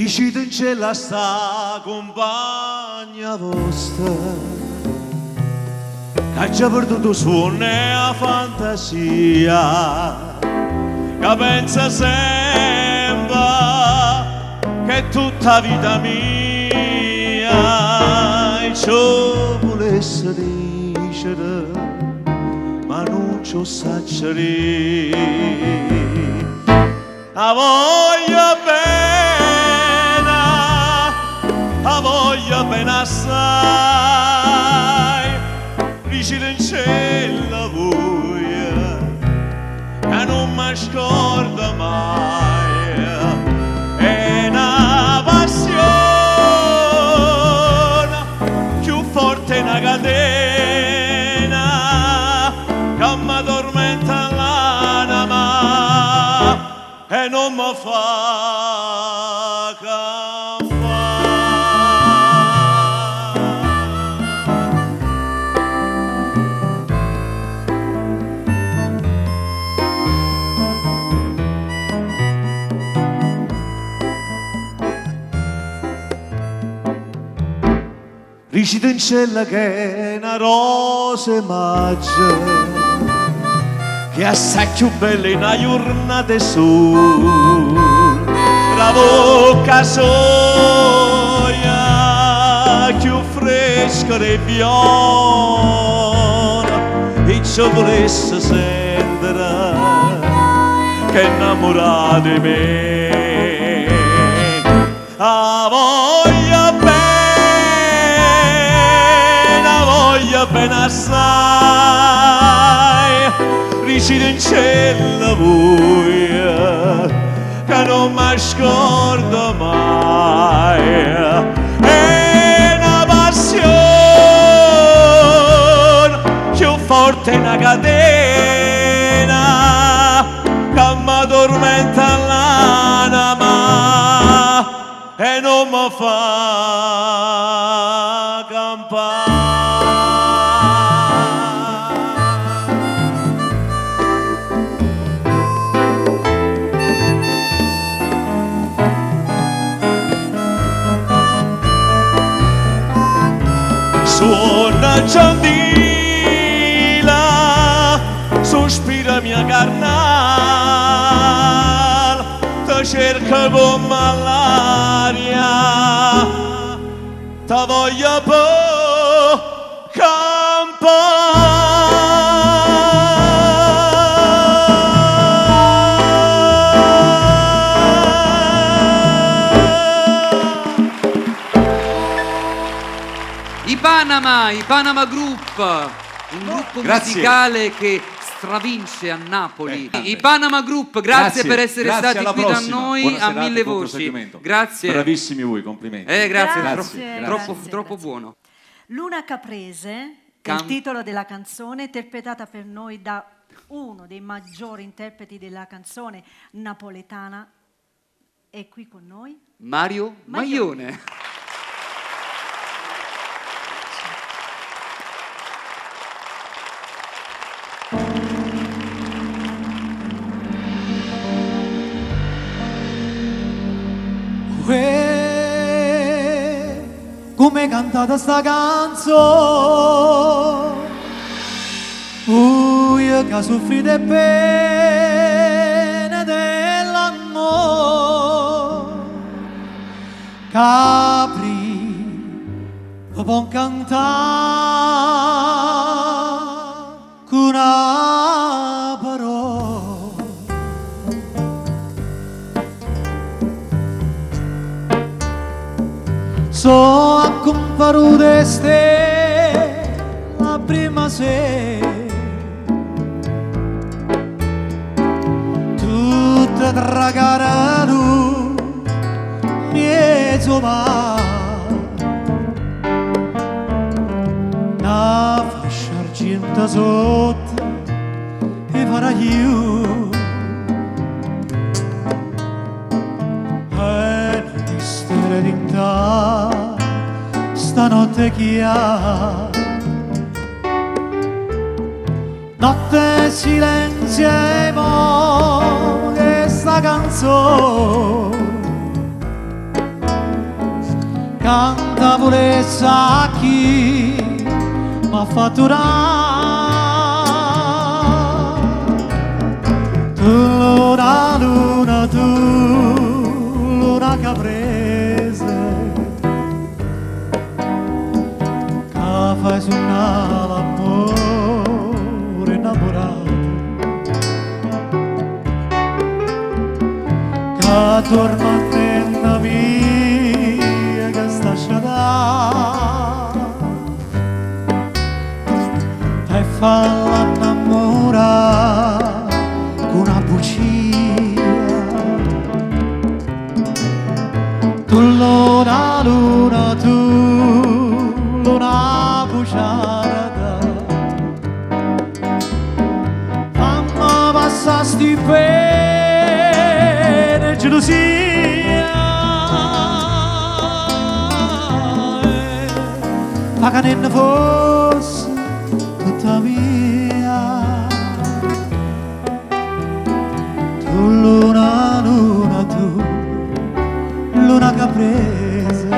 Riuscite in cielo a sta compagna vostra che ha già perduto suono e la fantasia, che pensa sempre che è tutta vita mia e ciò volesse dicere ma non ci saggio dire. La voglio bene assai, vicino in cielo voi che non mi scorda mai, è una passione più forte una catena che mi addormenta l'anima e non mi fa campare. Riuscite in cielo che è una rosa maggia che è assai più bella in una giornata su, la bocca soia più fresca e buona e ci volesse sentire che è innamorata di me. La voglio bene assai, riuscite in cielo voi che non mi scordo mai, è una passione più forte una catena che mi addormenta l'anima e non mi fa campare. Suona ciondila, sospira mia carnal, ti cerca come l'aria, ti voglio I Panama Group, un gruppo musicale che stravince a Napoli. I Panama Group, grazie per essere stati qui da noi a mille voci. Grazie. Bravissimi voi, complimenti. Grazie. Troppo buono. Luna Caprese, il titolo della canzone, interpretata per noi da uno dei maggiori interpreti della canzone napoletana. È qui con noi Mario Maglione. Come cantata sta canzone, io che soffrite bene dell'amore, Capri lo può cantare con una parola. So a comparire ste la prima sera, tutta tragara tu mezzo va, una fascia argenta sotto e farà io e non mistero d'inta stanotte chiara, notte silenzio e mo che sta canzone canta purezza a chi m'ha fatto tu luna, luna, tu luna caprese che fai suonare l'amore innamorato che tormenta mia che sta sciadà e falla innamorare con una bugia tu luna, luna, tu luna bugiarda mamma passasti per gelosia ma che non fosse tutta mia tu luna, luna, tu luna caprese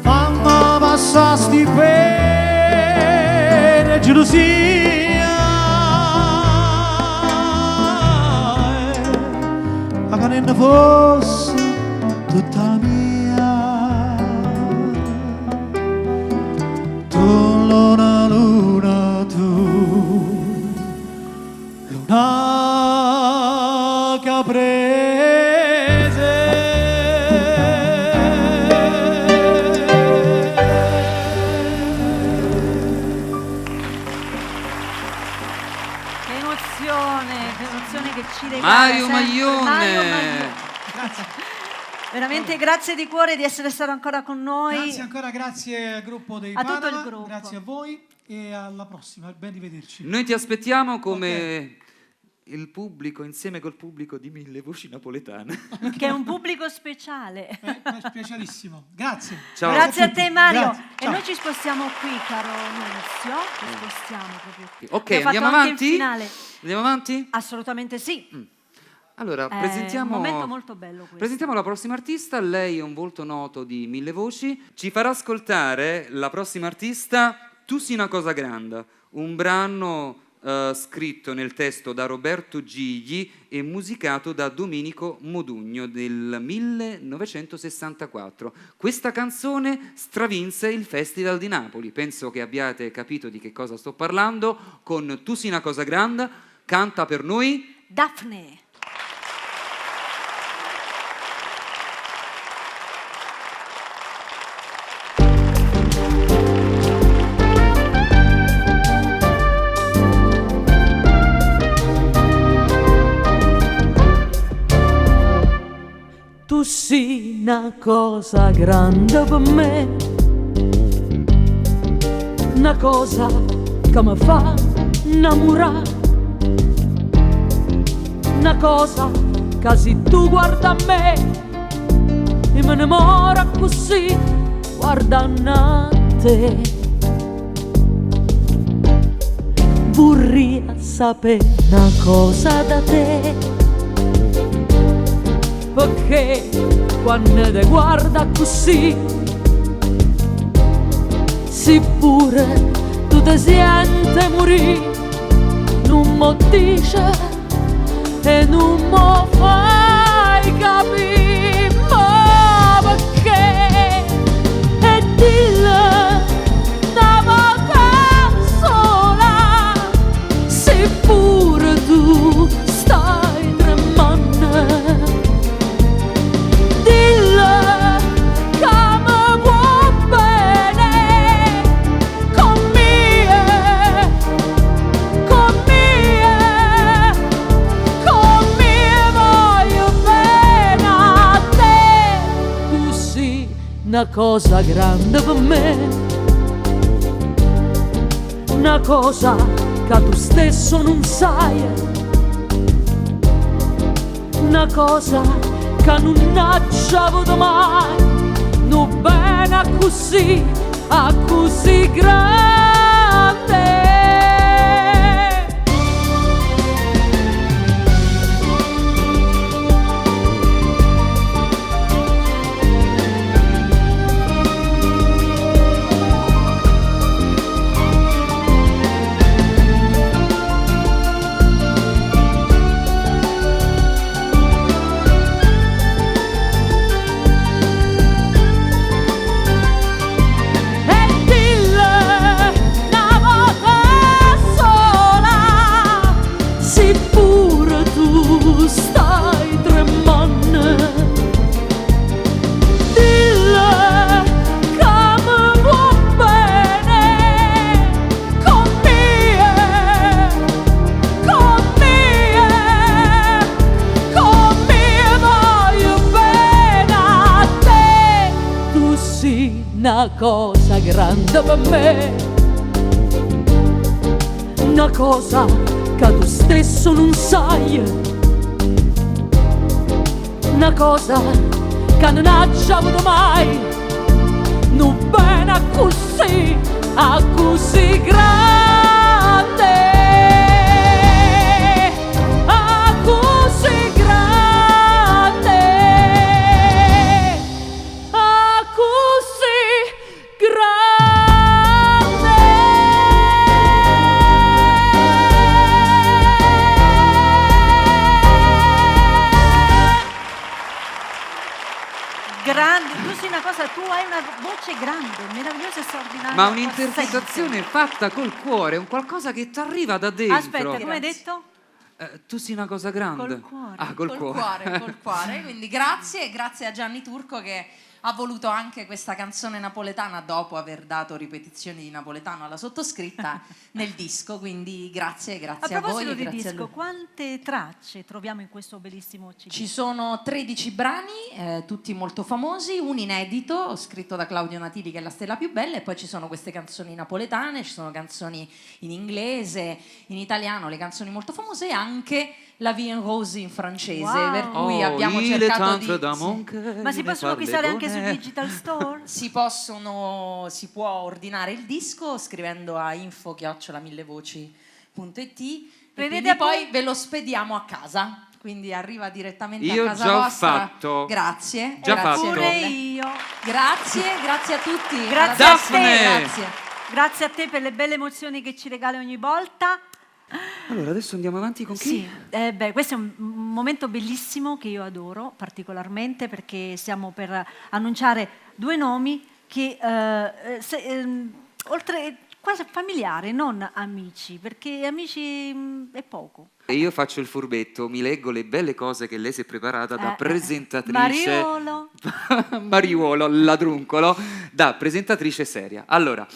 mamma passasti per gelosia ma che non fosse tutta mia tu luna, luna, tu luna caprese che emozione che ci regala Mario sempre. Maglione. Mario Maglione. Veramente grazie di cuore di essere stato ancora con noi. Grazie ancora, grazie al gruppo dei A Panama, tutto il gruppo. grazie a voi e alla prossima, ben rivederci. Noi ti aspettiamo come il pubblico, insieme col pubblico di Mille Voci Napoletane. Che è un pubblico speciale. Specialissimo, grazie. Ciao. Grazie a te Mario. Grazie. E Ciao. noi ci spostiamo qui, caro Nunzio. Ci spostiamo proprio qui. Ok, Abbiamo fatto andiamo anche il avanti? finale. Andiamo avanti? Assolutamente sì. Allora, È presentiamo, un momento molto bello questo. presentiamo la prossima artista. Lei è un volto noto di Mille Voci. Ci farà ascoltare la prossima artista, Tu sei una cosa grande, un brano scritto nel testo da Roberto Gigli e musicato da Domenico Modugno del 1964. Questa canzone stravinse il Festival di Napoli. Penso che abbiate capito di che cosa sto parlando. Con Tu sei una cosa grande, canta per noi Daphne. Tu sei una cosa grande per me, una cosa che mi fa innamorare, una cosa che se tu guarda a me e me ne innamora così guardando a te. Vorrei sapere una cosa da te, perché quando ti guarda così, sì pure tu ti senti morire, non mi dice e non mi fai capire, ma perché? E dille una volta sola, sì pure tu stai tremando. una cosa grande per me, una cosa che tu stesso non sai, una cosa che non ha avuto mai, non bene a così grande. Una cosa grande per me, una cosa che tu stesso non sai, una cosa che non ha avuto mai, non bene a così grande, a così grande, a così grande. Tu sei una cosa, tu hai una voce grande, meravigliosa e straordinaria. Ma un'interpretazione fatta col cuore, un qualcosa che ti arriva da dentro. Aspetta, come hai detto? Tu sei una cosa grande. Col cuore. Ah, col cuore. Col cuore. Quindi grazie a Gianni Turco che ha voluto anche questa canzone napoletana dopo aver dato ripetizioni di napoletano alla sottoscritta nel disco, quindi grazie a voi. A proposito di grazie a disco, lui. quante tracce troviamo in questo bellissimo CD? Ci sono 13 brani, tutti molto famosi, un inedito scritto da Claudio Natili che è La stella più bella, e poi ci sono queste canzoni napoletane, ci sono canzoni in inglese, in italiano, le canzoni molto famose, e anche La Vie en Rose in francese, Wow. per cui abbiamo il est cercato entre dans di... mon cœur, Ma si ne possono parle acquistare anche su bonheur. Digital Store? Si può ordinare il disco scrivendo a info@millevoci.it e quindi poi ve lo spediamo a casa, quindi arriva direttamente Io a casa già ho vostra. fatto. Grazie. Già grazie fatto. Pure mille. io. Grazie a tutti. Grazie Alla a prossima. te. Grazie. Grazie a te per le belle emozioni che ci regali ogni volta. Allora, adesso andiamo avanti con chi? Sì, questo è un momento bellissimo che io adoro particolarmente, perché stiamo per annunciare due nomi che oltre quasi familiare, non amici, perché amici è poco. E io faccio il furbetto, mi leggo le belle cose che lei si è preparata da presentatrice. Mariolo. Mariuolo, ladruncolo, da presentatrice seria. Allora,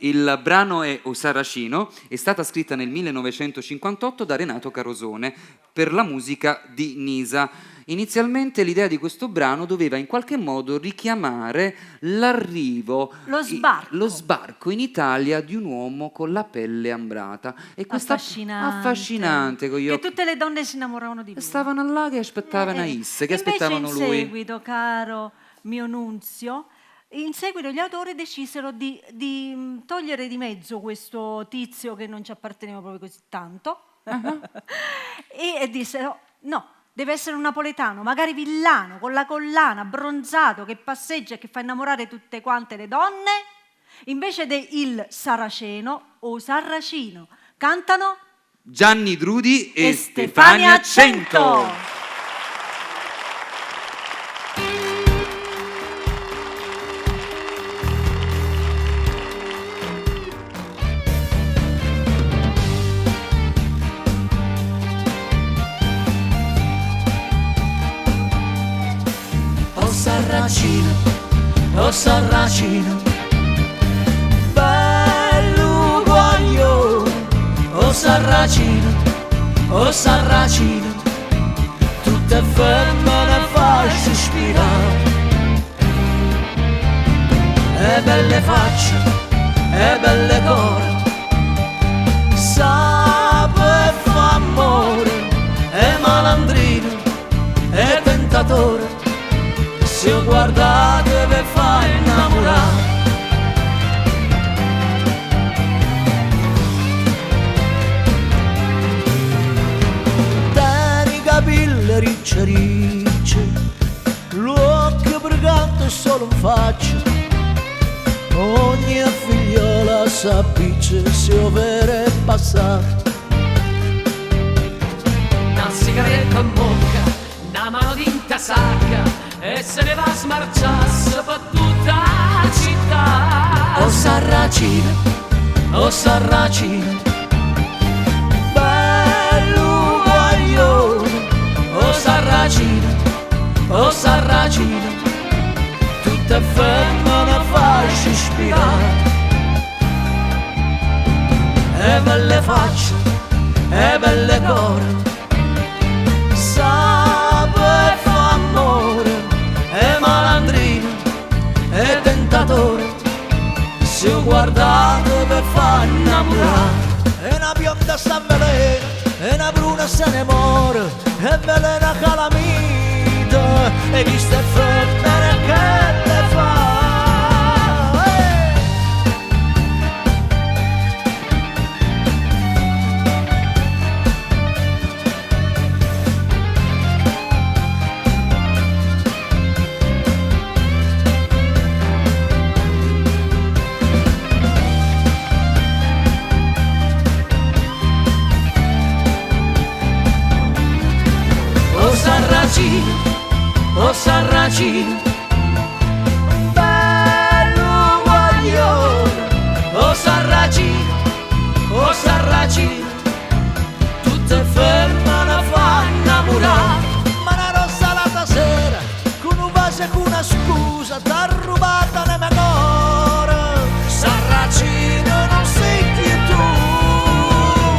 il brano è O Sarracino, è stata scritta nel 1958 da Renato Carosone per la musica di Nisa. Inizialmente l'idea di questo brano doveva in qualche modo richiamare l'arrivo, Lo sbarco. lo sbarco in Italia di un uomo con la pelle ambrata. E questa affascinante con gli che occhi. tutte le donne si innamoravano di lui. Stavano là che aspettavano Isse, che Invece aspettavano in lui. seguito, caro mio Nunzio, in seguito gli autori decisero di togliere di mezzo questo tizio che non ci apparteneva proprio così tanto e dissero no, deve essere un napoletano, magari villano, con la collana, bronzato, che passeggia e che fa innamorare tutte quante le donne, invece del saraceno o sarracino. Cantano Gianni Drudi e Stefania Stefania Cento. Oh sarracino, bello guaglio, oh sarracino, tutte femmine fai sospirare. e belle facce, e belle core, sape fa amore, e malandrino, e tentatore, se io guardate vi fa innamorare. Teni capille ricce ricce, l'occhio brigante è solo in faccia, ogni figliola s'appiccia se overe passare. Una sigaretta in bocca, una mano in casacca e se ne va a smarciarsi per tutta la città. O Sarracina, o Sarracina, bello guaglione, o Sarracina, o Sarracina, tutte femmine facce ispirare. E belle facce, e belle core, sape fa amore, e malandrino, e tentatore, se io guardate per fa innamorare. E una bionda sta velena, e una bruna se ne muore, e velena calamita, e chi sta femmine che le fa? O Sarracino, bello guaglione, o Sarracino, tutte femmine fa innamorare. Ma una rossa sera, con un vaso e con una scusa, t'ha rubata le memorie. Sarracino non sei chi tu,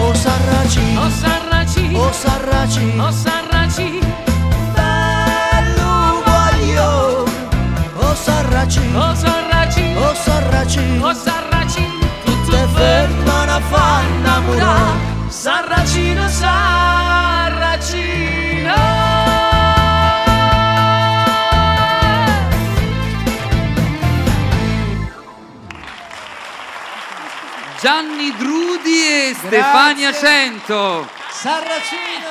o Sarracino, O Sarracino, o Sarracino, o Sarracino, o Sarracino, o Sarracino, o Sarracino, o Sarracino, tutte femmine fa innamorare. Sarracino, Sarracino. Gianni Drudi e Stefania Cento. Sarracino.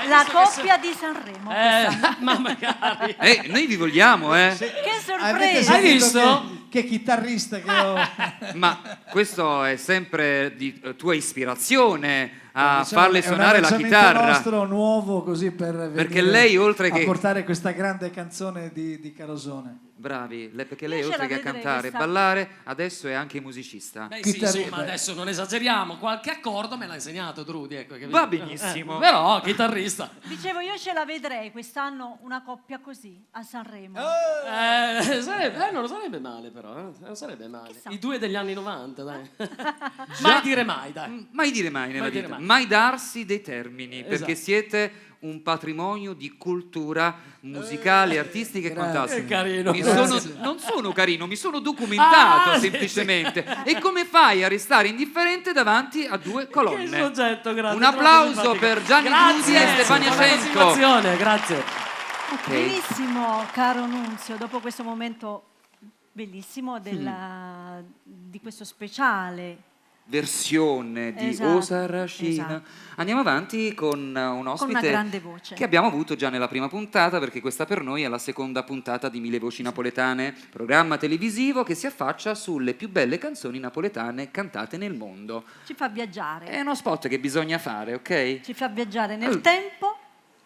La coppia di Sanremo. questa. Ma magari. Noi vi vogliamo, eh? Che Avete sorpresa! Hai sentito visto? Che chitarrista che ho. Ma questo è sempre di tua ispirazione a Diciamo, farle è un suonare la arrangiamento chitarra. nostro nuovo così per Perché venire lei, oltre a che- portare questa grande canzone di Carosone. Bravi, perché Io lei ce oltre la che a vedrei cantare e questa. ballare, adesso è anche musicista. Beh, sì, Chitarri- insomma, adesso non esageriamo, qualche accordo me l'ha insegnato Drudi, ecco, capito? Va benissimo. Però, chitarrista. Dicevo, io ce la vedrei quest'anno una coppia così a Sanremo. Non lo sarebbe male però, non sarebbe male. Chissà. I due degli anni 90, dai. Mai dire mai, dai. Mai dire mai nella Mai dire vita, mai. mai darsi dei termini, perché Esatto. siete un patrimonio di cultura musicale, artistica e quant'altro. Che carino. Non sono carino, mi sono documentato Ah, sì, semplicemente. E come fai a restare indifferente davanti a due Che colonne? soggetto, grazie. Un applauso troppo per simpatico. Gianni Drudi e Stefania Buona Cento. continuazione, grazie. Benissimo, caro Nunzio, dopo questo momento bellissimo di questo speciale Versione di Esatto, O Sarracina. esatto. Andiamo avanti con un ospite grande voce. che abbiamo avuto già nella prima puntata, perché questa per noi è la seconda puntata di Mille Voci Napoletane, programma televisivo che si affaccia sulle più belle canzoni napoletane cantate nel mondo. ci fa viaggiare, È uno spot che bisogna fare, ok? ci fa viaggiare nel tempo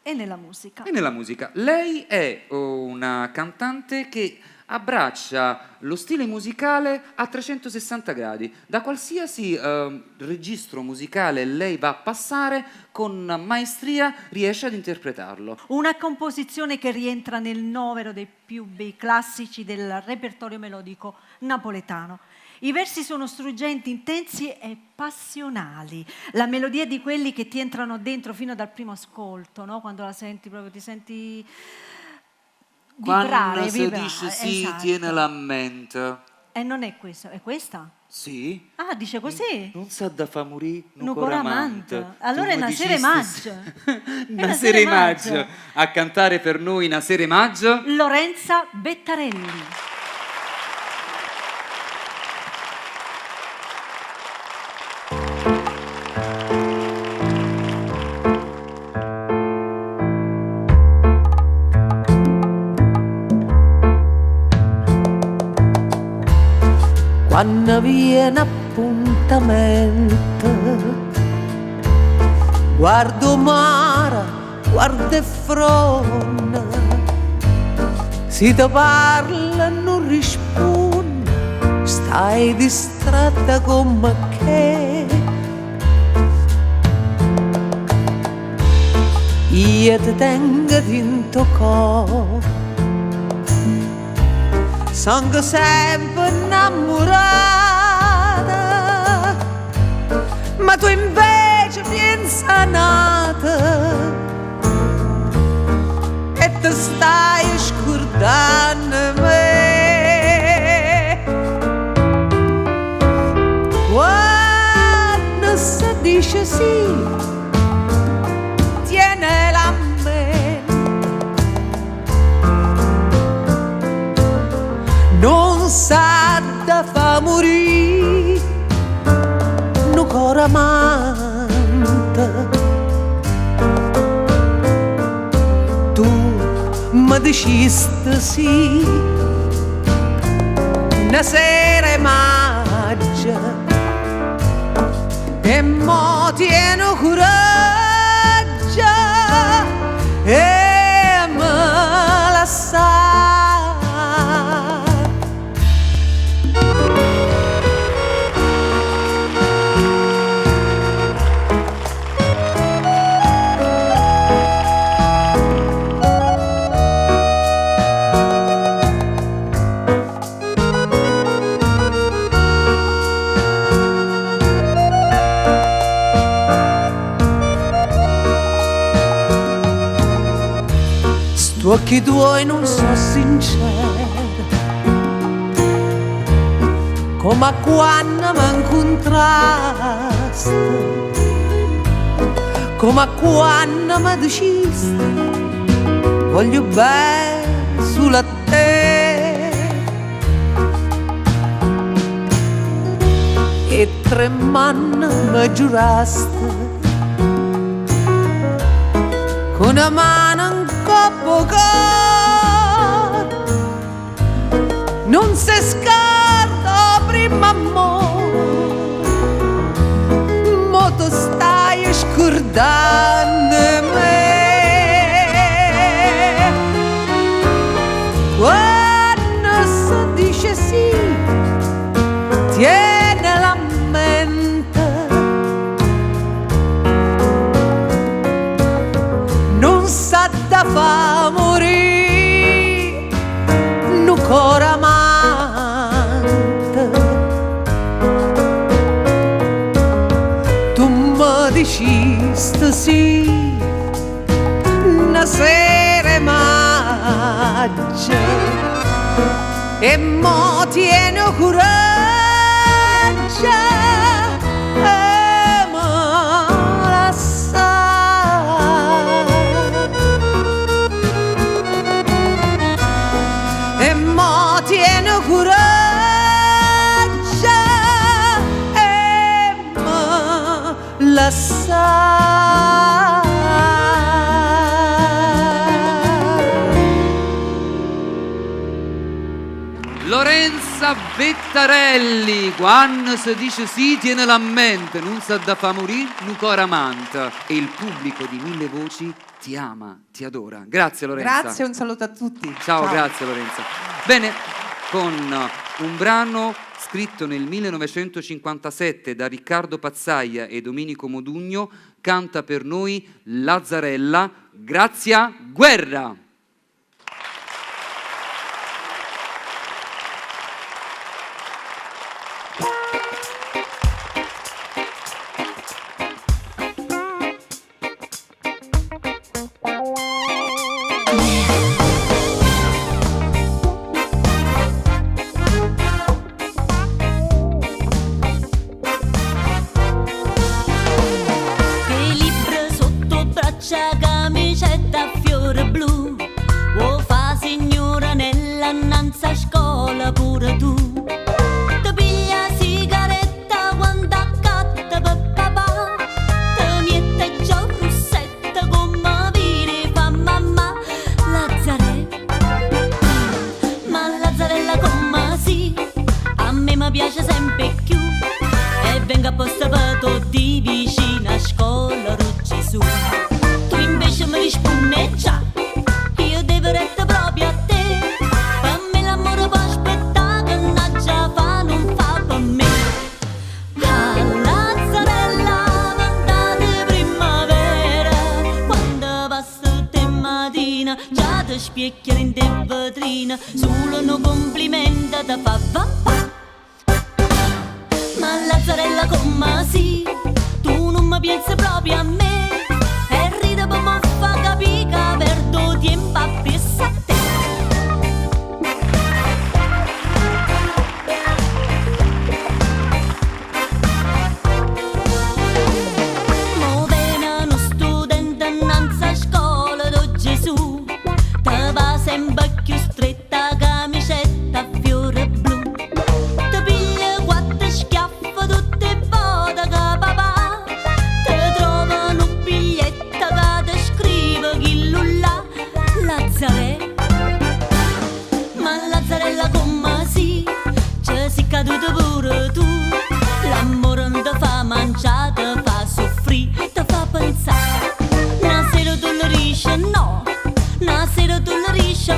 e nella musica. E nella musica. Lei è una cantante che abbraccia lo stile musicale a 360 gradi. Da qualsiasi registro musicale lei va a passare, con maestria riesce ad interpretarlo. Una composizione che rientra nel novero dei più bei classici del repertorio melodico napoletano. I versi sono struggenti, intensi e passionali. La melodia è di quelli che ti entrano dentro fino dal primo ascolto, no? Quando la senti proprio ti senti Quando si vibrare, dice sì, esatto. tienela a mente. E non è questo, è questa? Sì? Ah, dice così? Non sa da fa morire, Nu coramante. Allora è Tu mi una sera dicesti- maggio. Una sera maggio. A cantare per noi una sera maggio. Lorenza Bettarelli. Quando viene appuntamento, guardo mare, guardo fronte, si ti parla non rispondi, stai distratta come che. Io ti tengo dentro cuore, sono sempre innamorata, ma tu invece pensa nata e ti stai scordando me. Quando si dice sì, tienela a me. Non sa da fa morire un cuore amante. Tu mi dicesti sì una sera maggio e mo tieno coraggio e me la sa. Sti occhi tuoi non sono sinceri, come quando mi incontrasti, come quando mi dicesti voglio bene solo a te. E tremando mi giurasti con una mano in coppo non si scarta prima amore, mo tu stai scordando me. Quando si dice sì, tienila a mente, non sa da fa morire un cuore amante. Tu mi dicesti sì una sera maggio e mo tieno coraggio e me la sa. E mo tieno coraggio e me la sa. Lorenza Bettarelli, quando si dice sì, tienela a mente, non sa da fa morire, un cuore amante. E il pubblico di Mille Voci ti ama, ti adora. Grazie Lorenza. Grazie, un saluto a tutti. Ciao, grazie Lorenza. Bene, con un brano scritto nel 1957 da Riccardo Pazzaia e Domenico Modugno, canta per noi Lazzarella, Grazia Guerra. scuola di Gesù. Tu invece mi rispondi già, io devo restare proprio a te. Per me l'amore può aspettare, che non già fa, non fa per me. A Lazzarella, vent'anni di primavera, quando passa te mattina, già ti specchia in te vetrina, solo un complimento ti fa vampà. Ma Lazzarella come sì, tu non mi pensi proprio a me, e ride per mi fa capire che perdo tempo appresso a te. Mo viene uno studente innanzi a scuola di Gesù, te va sempre più stretta camicetta a fiore blu, te piglia quattro schiaffi tutte volte che papà te trova un biglietto che ti scrive chi là, Lazzarella. Ma Lazzarella come sì, ci sei caduto pure tu, l'amore non ti fa mangiare, ti fa soffrire, ti fa pensare. Una sera tu lo riesci no, una sera tu lo riesci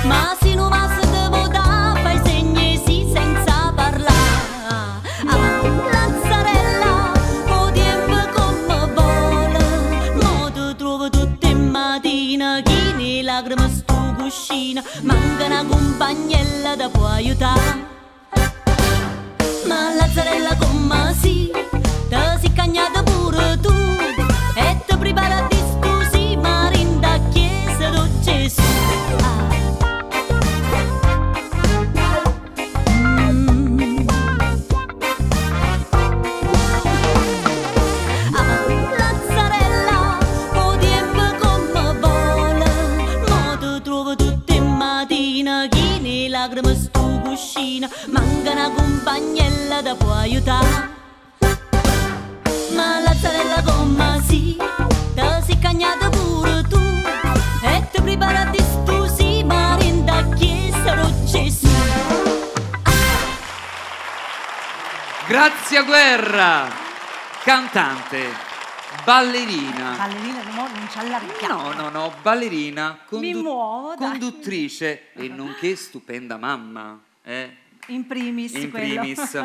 ma se non va se te vota fai segni sì senza parlare. Lazzarella, o tempo come vola, mo ti trovo tutte mattine, chi ne lacrime sto cuscino, manca una compagnella da può aiutare. Ma Lazzarella come sì, te si cagnata pure tu, e ti prepara di scusi marin da chiesa di Gesù. Lazzarella, o tempo come vola, mo ti trovo tutte mattine, chi ne lacrime sto cuscino, manca una compagnella da può aiutare. Ma Lazzarella come sì, te si cagnata pure tu, e ti prepara di stusi marin da chiesa di Gesù. Grazia Guerra, cantante, ballerina. Ballerina, non ci allarghiamo. No, ballerina, Mi muovo, dai. conduttrice e nonché stupenda mamma. In primis, In quello. primis.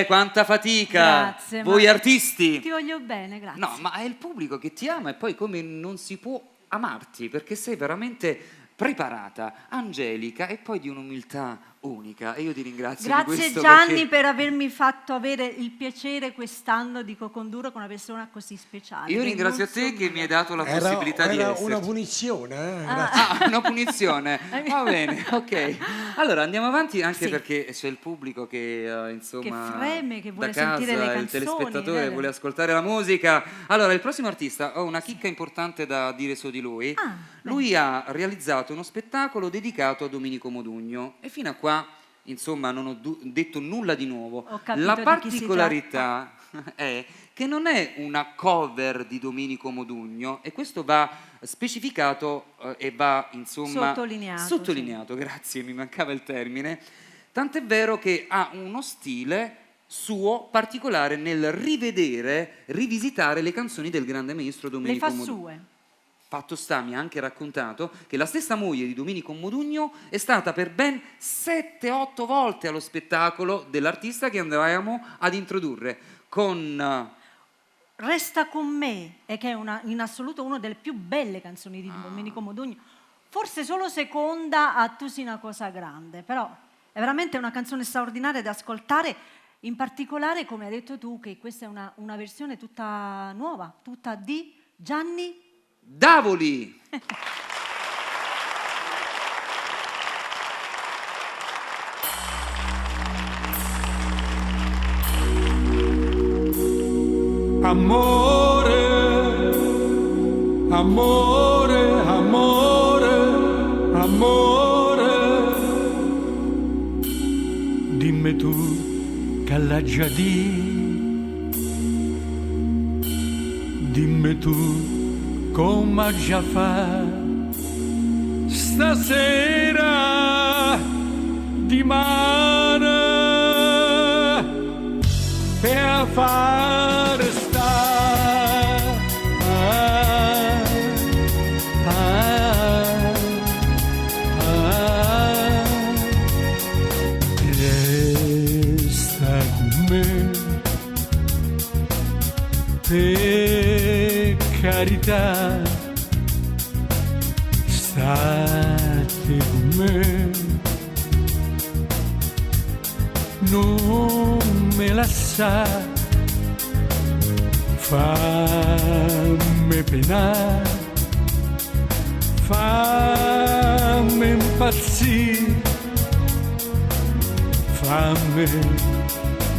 Quanta fatica! Grazie, Voi ma artisti! Ti voglio bene, grazie. No, ma è il pubblico che ti ama e poi come non si può amarti, perché sei veramente preparata, angelica e poi di un'umiltà unica. E io ti ringrazio di Grazie questo Gianni perché... per avermi fatto avere il piacere quest'anno di co-condurre con una persona così speciale. Io che ringrazio non a te so che mi hai dato la Era possibilità di esserci. una punizione, Una punizione, va bene, ok. Allora andiamo avanti anche Sì. perché c'è il pubblico che insomma Che freme, che vuole da casa, sentire le il canzoni, telespettatore vuole ascoltare la musica. Allora il prossimo artista, ho una chicca importante da dire su di lui. Lui ha realizzato uno spettacolo dedicato a Domenico Modugno e fino a qua insomma non ho detto nulla di nuovo. Ho capito La di chi si particolarità è che non è una cover di Domenico Modugno e questo va specificato e va insomma sottolineato, grazie, mi mancava il termine, tant'è vero che ha uno stile suo particolare nel rivisitare le canzoni del grande maestro Domenico Le fa Modugno. sue. Fatto sta, mi ha anche raccontato che la stessa moglie di Domenico Modugno è stata per ben 7-8 volte allo spettacolo dell'artista che andavamo ad introdurre con... Resta con me, e che è in assoluto una delle più belle canzoni di Domenico Modugno, forse solo seconda a Tu sei una cosa grande, però è veramente una canzone straordinaria da ascoltare, in particolare come hai detto tu che questa è una versione tutta nuova, tutta di Gianni Davoli. Amore, amore, amore, amore, dimmi tu che l'ha già di, dimmi tu come già fa stasera di mare per fare sta carità, state con me, non me lasciare, fammi penare, fammi impazzire, fammi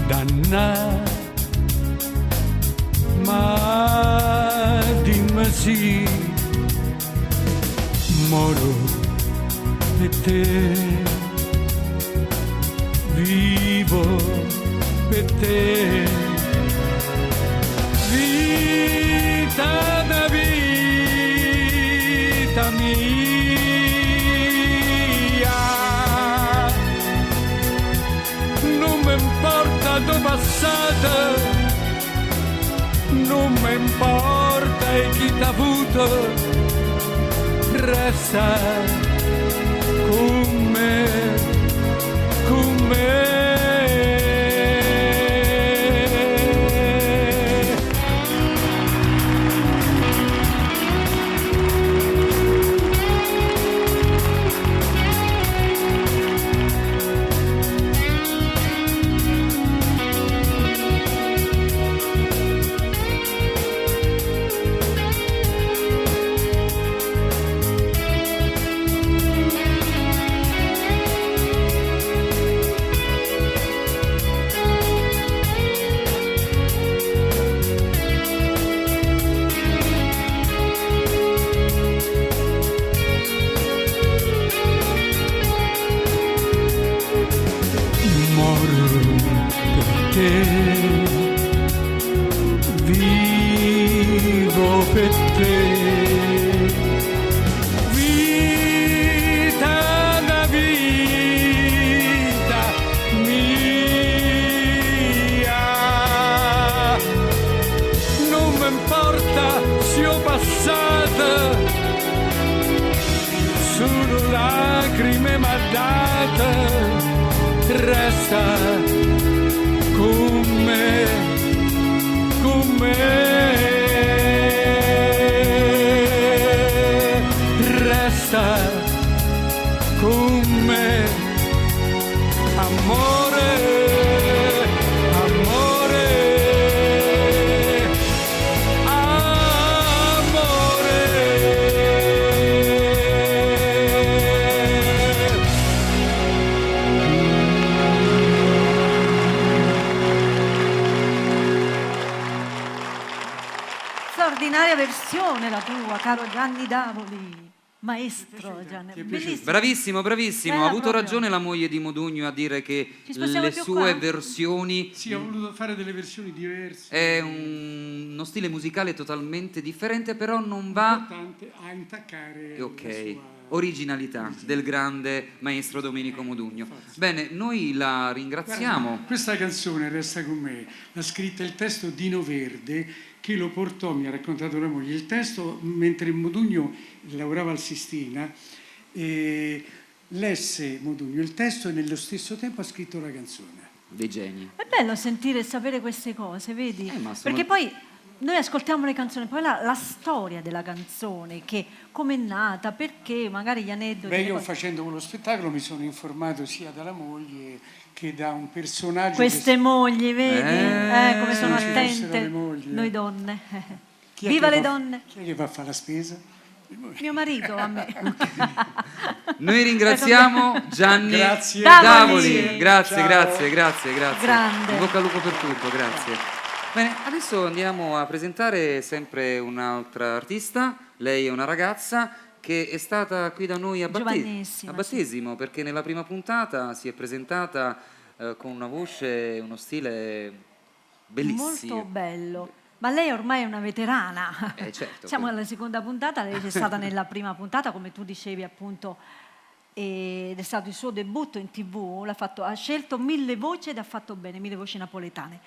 dannare, ma dimmi sì, moro per te, vivo per te, vita da vita mia, non mi importa do passato, non mi importa chi t'ha avuto, resta con me, con me. Vivo per te, vita da vita mia, non mi importa se ho passato, solo lacrime m'ha data, resta con me, con me, resta con me, amore, amore, Straordinaria versione la tua, caro Gianni Davoli. Maestro Gianni, bellissimo. Bravissimo, bravissimo. Bella Ha avuto proprio. ragione la moglie di Modugno a dire che Ci spostiamo le più sue qua? versioni Sì, ho voluto fare delle versioni diverse. è uno stile musicale totalmente differente, però non va. Importante a intaccare Ok, la sua originalità del grande maestro Domenico Modugno. Bene, noi la ringraziamo. Guarda, questa canzone Resta con me l'ha scritta il testo Dino Verde, che lo portò, mi ha raccontato la moglie, il testo mentre Modugno lavorava al Sistina, lesse Modugno il testo e nello stesso tempo ha scritto la canzone. Dei geni. È bello sentire e sapere queste cose, vedi? Ma sono- Perché poi noi ascoltiamo le canzoni, poi la storia della canzone, che come è nata, perché magari gli aneddoti. Beh, io poi- facendo quello spettacolo mi sono informato sia dalla moglie che da un personaggio Queste mogli, vedi? Come sono se ci fossero attente le mogli, noi donne. Chi è Viva che le va- donne! Chi è che va a fare la spesa? Mio marito a me. Noi ringraziamo Gianni Grazie. Davoli. Grazie, Ciao. grazie, grazie, grazie. Grande. In bocca al lupo per tutto, grazie. Bene, adesso andiamo a presentare sempre un'altra artista. Lei è una ragazza che è stata qui da noi a Giovanissima, battesimo, perché nella prima puntata si è presentata con una voce, uno stile bellissimo. Molto bello. Ma lei ormai è una veterana. Certo. Siamo alla seconda puntata, lei c'è stata nella prima puntata, come tu dicevi appunto, ed è stato il suo debutto in TV, ha scelto 1000 voci ed ha fatto bene, 1000 voci napoletane.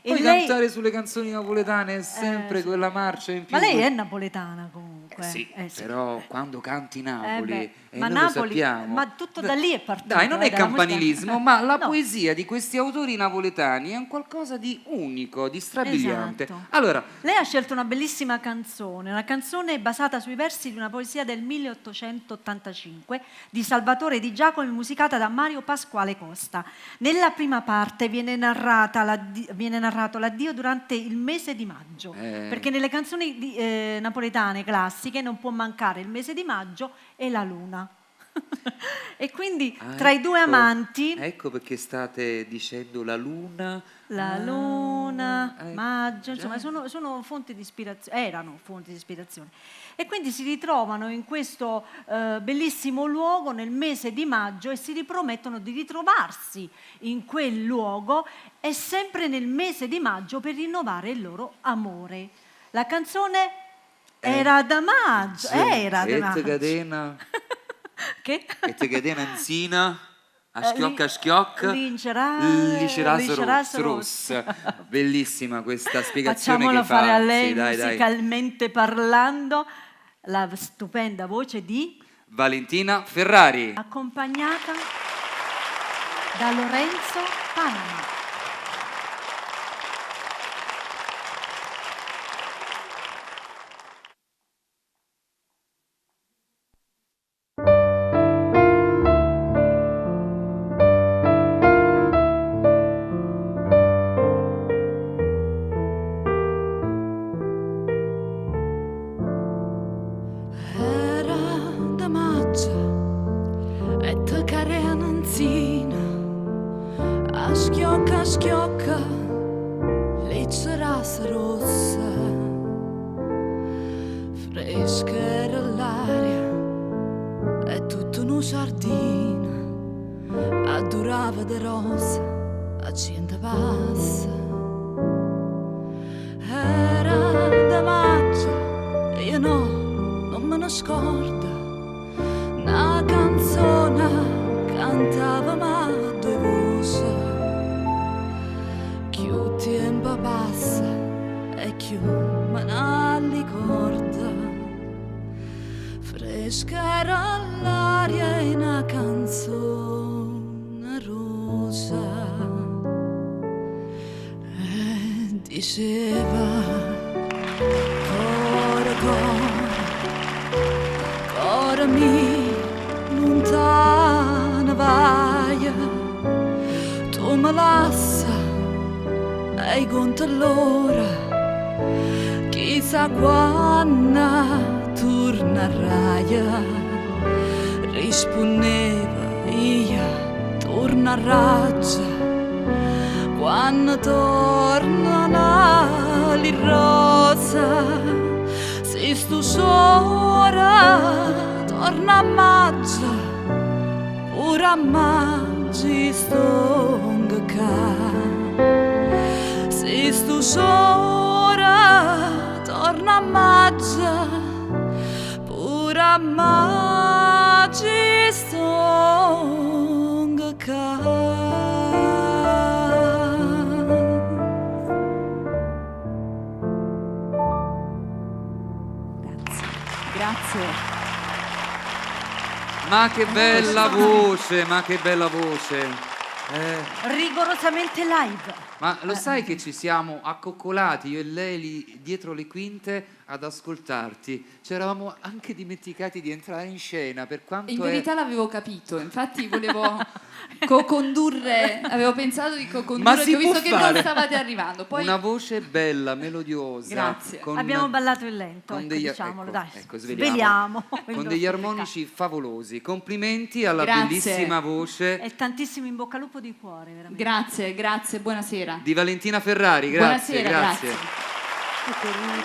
E Poi lei, cantare sulle canzoni napoletane è sempre sì. quella marcia in più. ma lei è napoletana comunque. Sì, Sì. però quando canti Napoli beh. Ma noi lo Napoli, sappiamo. ma tutto da lì è partito. Dai, non è dalla musica. campanilismo, ma la No. poesia di questi autori napoletani è un qualcosa di unico, di strabiliante. Esatto. Allora, Lei ha scelto una bellissima canzone, una canzone basata sui versi di una poesia del 1885 di Salvatore Di Giacomo, musicata da Mario Pasquale Costa. Nella prima parte viene narrato l'addio durante il mese di maggio, perché nelle canzoni napoletane classiche non può mancare il mese di maggio e la luna. E quindi tra i due amanti, ecco perché state dicendo la luna. la luna, ecco. maggio, insomma sono fonti di ispirazione, erano fonti di ispirazione. E quindi si ritrovano in questo bellissimo luogo nel mese di maggio e si ripromettono di ritrovarsi in quel luogo e sempre nel mese di maggio per rinnovare il loro amore. La canzone era da maggio, era da maggio. Catena, Che? e te catena Enzina, a schiocca a schiocca, Liceras rossa. Bellissima questa spiegazione Facciamola che fa. fare a lei Sì, dai. musicalmente parlando la stupenda voce di Valentina Ferrari. accompagnata da Lorenzo Panama. Era da maggio e te carena anzina, a schiocca, liccerasa rossa, fresca era l'aria e tutto un giardino, addurava de rosa, a cento passa. Era da maggio, io no, non me ne scorda, una canzone cantava ma due voci, più tempo passa e più me ne ricorda, fresca era l'aria e una canzone rosa, e diceva Ora mi lontana vai, tu mi lascia e conta l'ora, chissà quando tornerai, rispondeva io, tornerai, quando tornano le rose. Se sto sola torna a maggio, pure a maggio sto qua. Se sto sola torna a maggio, pure a maggio sto qua. Grazie. Ma che bella voce, ma che bella voce. Rigorosamente live. Ma lo sai che ci siamo accoccolati io e lei lì dietro le quinte ad ascoltarti? Ci eravamo anche dimenticati di entrare in scena, per quanto In verità l'avevo capito, infatti volevo co-condurre, avevo pensato di co-condurre, Ma si ho visto può che fare non stavate arrivando. Poi una voce bella, melodiosa. Grazie. Abbiamo ballato il lento, con ecco, degli, diciamolo, dai. sveliamo. il Con nostro degli armonici favolosi. Complimenti alla Grazie. bellissima voce peccato. E tantissimo in bocca al lupo di cuore, veramente. grazie, buonasera. di Valentina Ferrari. Grazie, Buonasera, grazie.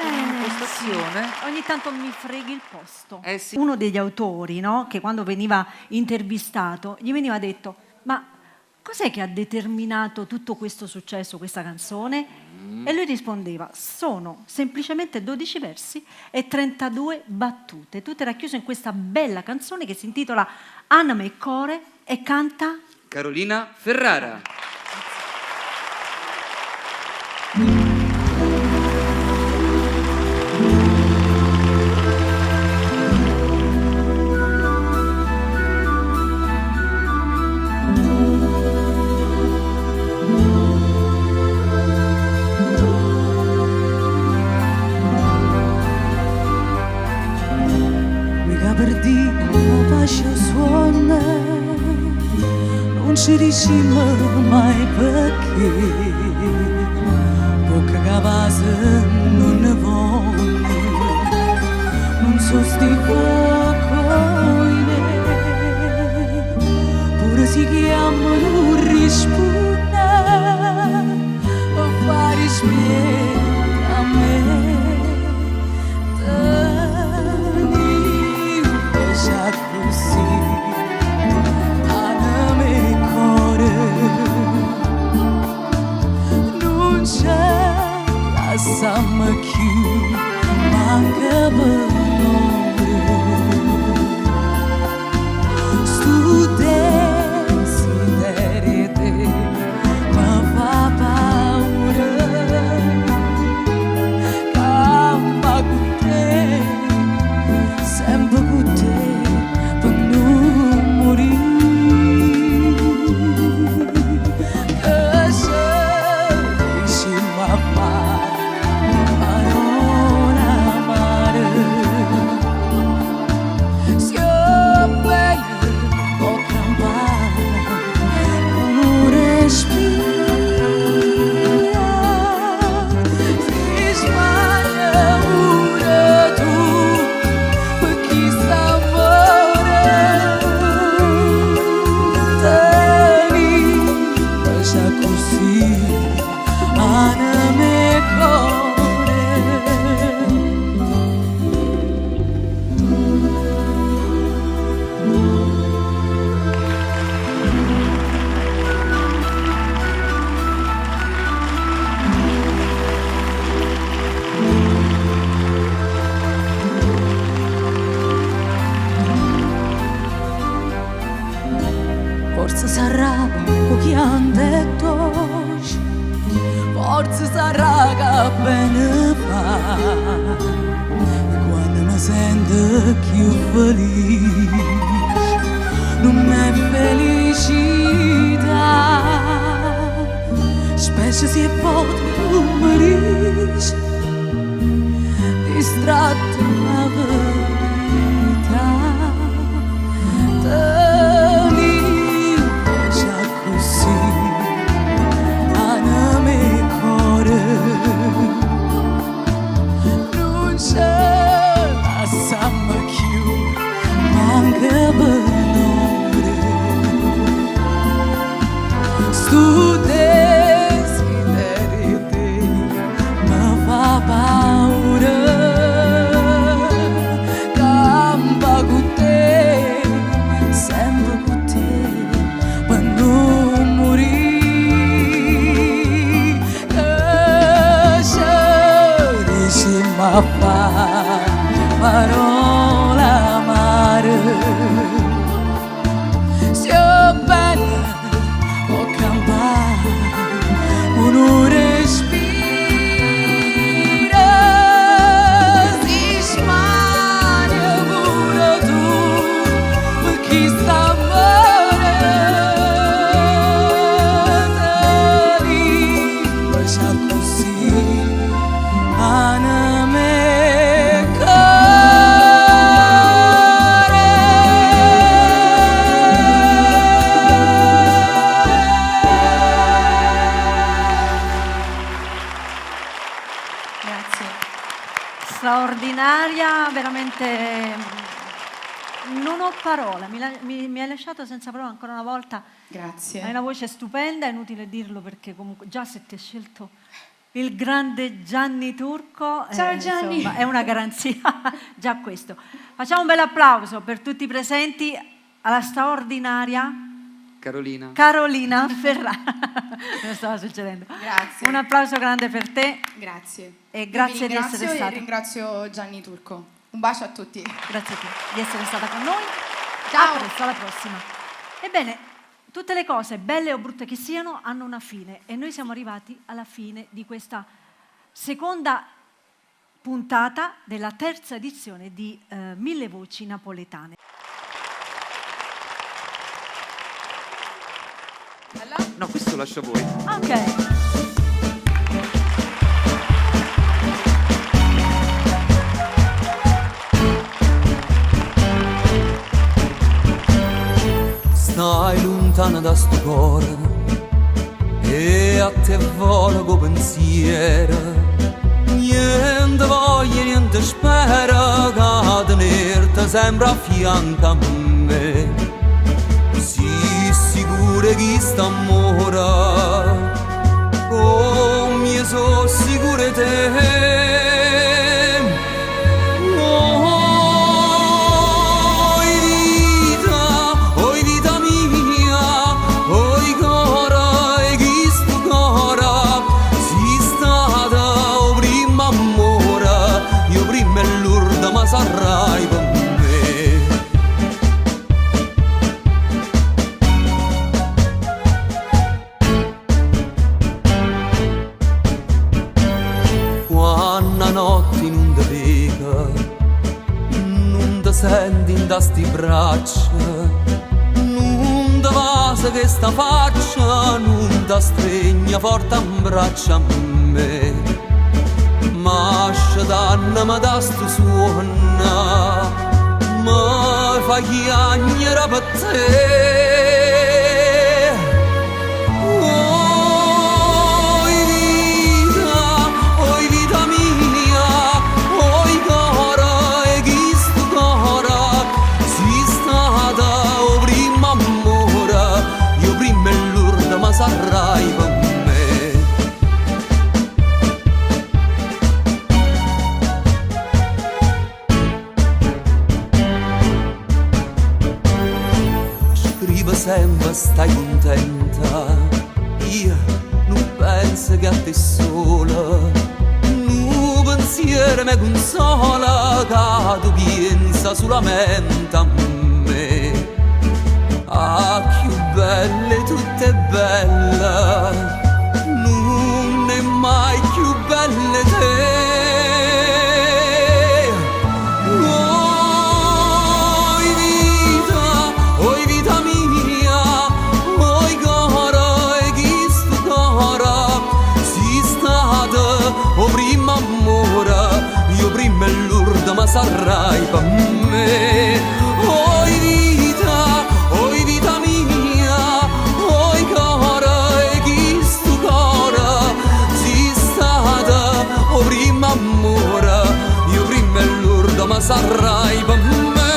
Impostazione. Ogni tanto mi freghi il posto. Sì. Uno degli autori, no, che quando veniva intervistato, gli veniva detto: ma cos'è che ha determinato tutto questo successo, questa canzone? E lui rispondeva: sono semplicemente 12 versi e 32 battute, tutte racchiuse in questa bella canzone che si intitola Anima e Core e canta Carolina Ferrara. ci dici mai perché poca cavasa non ne voglio, non so sti fuocoine, pure si chiamano risponde a fare spiega a me. Tani un bacia così alla mia cuore, non c'è la samma più, manca per noi. Stu desideri te mi fa paura, campa con te, sempre con te, per non morire. Che se dici ma fare parola amare, se io bene o campare con un respiro, si sbaglia pure tu, per chi sta morendo. Teni lascia così anime cuore. Forse sarà con chi han detto, forse sarà che bene fa, quando mi sento più felice, non è felicità, specie se potrò morire, distratto la verità. Teni lascia così anime cuore, non c'è la samma più, manca per noi. Stu desideri te mi fa paura, campa con te, sempre con te, per non morire. Che se dici ma fa parola amare, se io bene o campare con un respiro, si smania pure tu, per chi sta morendo. Lì lascia così anime Grazie. Straordinaria, veramente non ho parole, mi hai lasciato senza parole ancora una volta. Grazie. Hai una voce stupenda, è inutile dirlo perché comunque già se ti hai scelto il grande Gianni Turco, Ciao, Gianni. insomma, è una garanzia, già questo. Facciamo un bel applauso per tutti i presenti alla straordinaria Carolina Ferrara. Non stava succedendo. Grazie. Un applauso grande per te. Grazie. E grazie di essere Io stata. ringrazio Gianni Turco. Un bacio a tutti. Grazie a te di essere stata con noi. Ciao. A presto, alla prossima. Ebbene, tutte le cose, belle o brutte che siano, hanno una fine e noi siamo arrivati alla fine di questa seconda puntata della terza edizione di Mille Voci Napoletane. No, questo lascio a voi. Ok. Stai lontano lontana da sto cuore e a te vola co pensiero, niente voglia, niente spera che tenerti sempre a fianco a me. Sii sicura che st'amore come io sono sicura te. Sarrai con me. Quando notte non ti vega, non ti senti in sti braccia, non ti passa che sta faccia, non ti stregna forte un braccio a me. Ma scedanna mi dà sto suono, mi fa chiagnere per te. Oi vita mia, oi cara, e chi sto cara, sei stata o prima amore, io prima e l'urda ma sarai per me. Sempre stai contenta, io non penso che a te sola, non pensiero mi consola che tu pensa solamente a me. Ah, più belle, tutte belle, non è mai più belle te. Ma sarai per me. Oi vita mia, oi cara, e chi sto cara, sei stata o prima amore, io prima e l'urda ma sarai per me.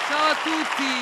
Ciao a tutti.